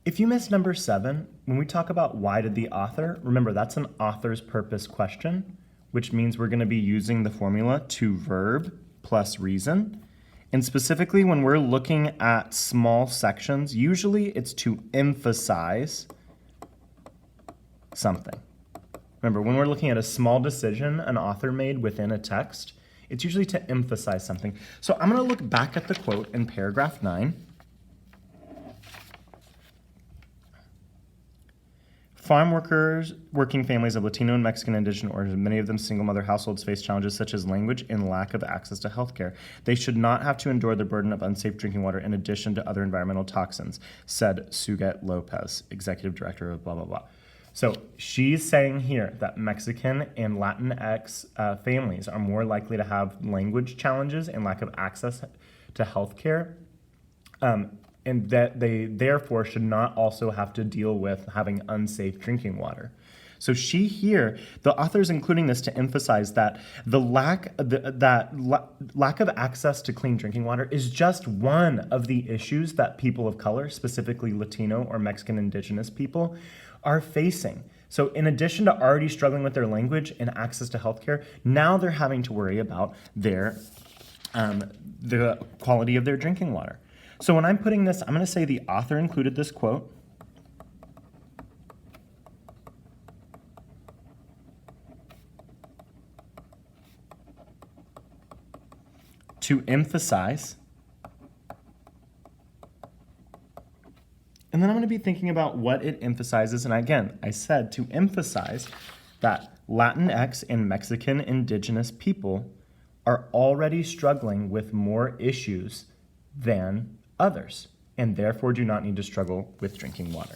If you missed number 7, when we talk about why did the author, remember that's an author's purpose question, which means we're going to be using the formula to verb plus reason. And specifically when we're looking at small sections, usually it's to emphasize something. Remember, when we're looking at a small decision an author made within a text, it's usually to emphasize something. So I'm going to look back at the quote in paragraph 9. Farm workers, working families of Latino and Mexican indigenous origin, many of them single mother households, face challenges such as language and lack of access to health care. They should not have to endure the burden of unsafe drinking water in addition to other environmental toxins, said Suget Lopez, executive director of blah, blah, blah. So she's saying here that Mexican and Latinx families are more likely to have language challenges and lack of access to health care. And that they therefore should not also have to deal with having unsafe drinking water. So she here, the author is including this to emphasize that the lack of access to clean drinking water is just one of the issues that people of color, specifically Latino or Mexican indigenous people, are facing. So in addition to already struggling with their language and access to healthcare, now they're having to worry about the quality of their drinking water. So when I'm putting this, I'm going to say the author included this quote to emphasize, and then I'm going to be thinking about what it emphasizes. And again, I said to emphasize that Latinx and Mexican indigenous people are already struggling with more issues than others, and therefore do not need to struggle with drinking water.